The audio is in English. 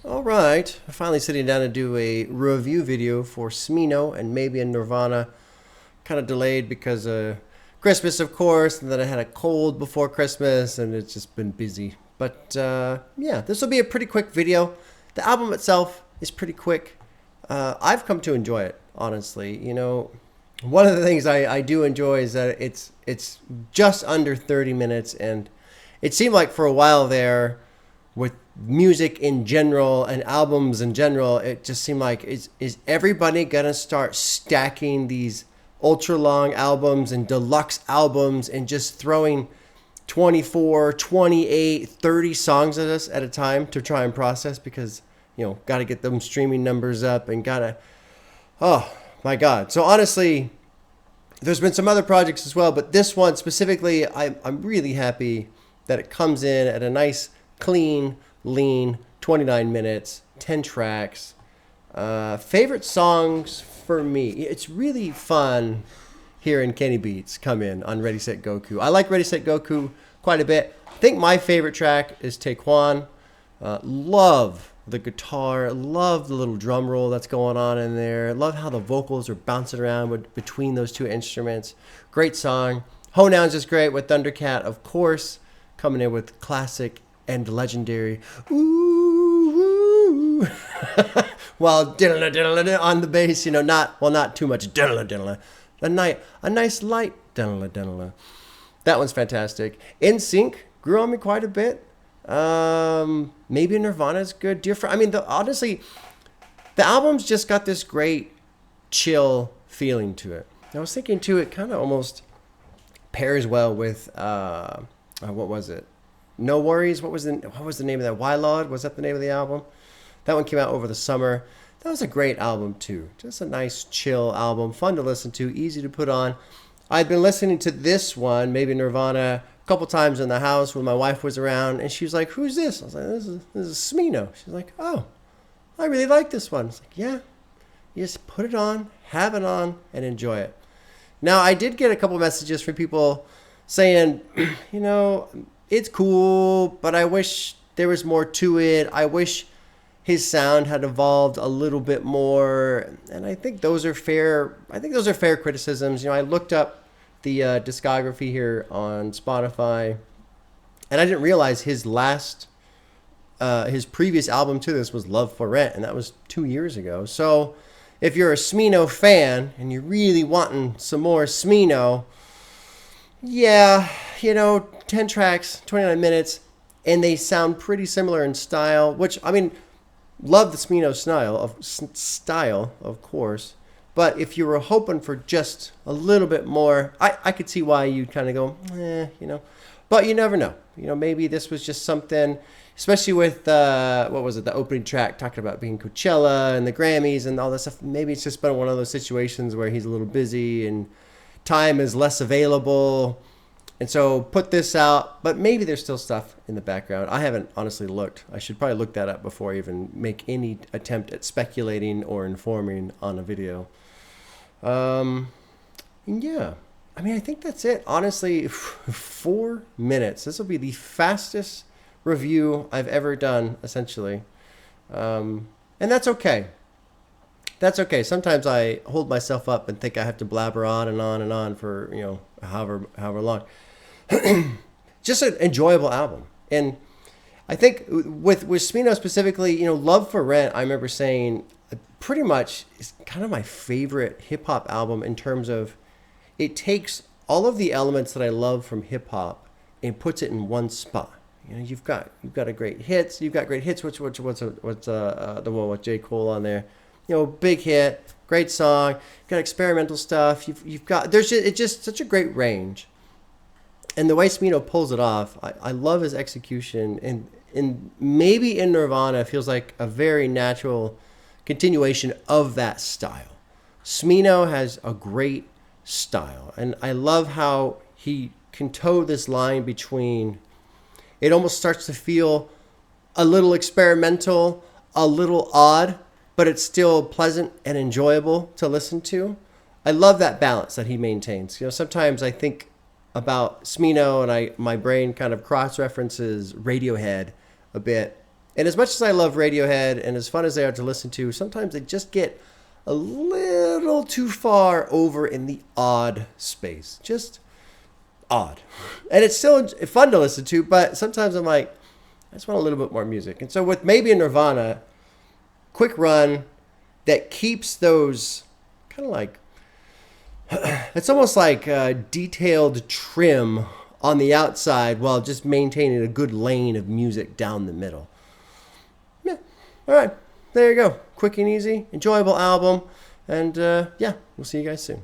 All right, I'm finally sitting down to do a review video for Smino and maybe a Nirvana. Kind of delayed because of Christmas, of course, and then I had a cold before Christmas, and it's just been busy. But yeah, this will be a pretty quick video. The album itself is pretty quick. I've come to enjoy it, honestly. You know, one of the things I do enjoy is that it's just under 30 minutes, and it seemed like for a while there, with music in general and albums in general, it just seemed like is everybody gonna start stacking these ultra long albums and deluxe albums and just throwing 24, 28, 30 songs at us at a time to try and process because, you know, got to get them streaming numbers up and gotta, oh my God. So honestly, there's been some other projects as well, but this one specifically, I'm really happy that it comes in at a nice, clean, lean, 29 minutes, 10 tracks. Favorite songs for me. It's really fun hearing Kenny Beats come in on Ready, Set, Goku. I like Ready, Set, Goku quite a bit. I think my favorite track is Taekwon. Love the guitar. Love the little drum roll that's going on in there. Love how the vocals are bouncing around between those two instruments. Great song. Hoedown's is great with Thundercat, of course, coming in with classic and legendary ooh, while on the bass, you know, not too much a nice light that one's fantastic. In Sync grew on me quite a bit. Maybe Nirvana's good. Dear friend, I mean, honestly, the album's just got this great chill feeling to it. I was thinking too, it kind of almost pairs well with what was it? No Worries. What was the name of that? Wylod? Was that the name of the album? That one came out over the summer. That was a great album too. Just a nice chill album, fun to listen to, easy to put on. I'd been listening to this one, maybe Nirvana, a couple times in the house when my wife was around, and she was like, "Who's this?" I was like, "This is Smino." She's like, "Oh, I really like this one." I was like, "Yeah, you just put it on, have it on, and enjoy it." Now, I did get a couple messages from people saying, you know, it's cool, but I wish there was more to it. I wish his sound had evolved a little bit more. And I think those are fair. I think those are fair criticisms. You know, I looked up the discography here on Spotify, and I didn't realize his previous album to this was Love for Rent, and that was 2 years ago. So if you're a Smino fan and you're really wanting some more Smino, yeah, you know, 10 tracks, 29 minutes, and they sound pretty similar in style, which, I mean, love the Smino style, of course. But if you were hoping for just a little bit more, I could see why you'd kind of go, you know. But you never know. You know, maybe this was just something, especially with, what was it, the opening track talking about being Coachella and the Grammys and all that stuff. Maybe it's just been one of those situations where he's a little busy and time is less available. And so put this out, but maybe there's still stuff in the background. I haven't honestly looked. I should probably look that up before I even make any attempt at speculating or informing on a video. And yeah, I mean, I think that's it. Honestly, 4 minutes. This will be the fastest review I've ever done, essentially. And that's okay. That's okay. Sometimes I hold myself up and think I have to blabber on and on and on for, you know, however long. Just an enjoyable album. And I think with Smino specifically, you know, Love for Rent, I remember saying pretty much is kind of my favorite hip hop album in terms of it takes all of the elements that I love from hip hop and puts it in one spot. You know, you've got a great hits. You've got great hits. What's the one with J. Cole on there? You know, big hit, great song. You've got experimental stuff. You've got it's just such a great range, and the way Smino pulls it off, I love his execution. And maybe in Nirvana, it feels like a very natural continuation of that style. Smino has a great style, and I love how he can toe this line between. It almost starts to feel a little experimental, a little odd, but it's still pleasant and enjoyable to listen to. I love that balance that he maintains. You know, sometimes I think about Smino and my brain kind of cross-references Radiohead a bit. And as much as I love Radiohead and as fun as they are to listen to, sometimes they just get a little too far over in the odd space. Just odd. And it's still fun to listen to, but sometimes I'm like, I just want a little bit more music. And so with maybe a Nirvana, quick run that keeps those kind of like, it's almost like detailed trim on the outside while just maintaining a good lane of music down the middle. Yeah. All right. There you go. Quick and easy, enjoyable album. And yeah, we'll see you guys soon.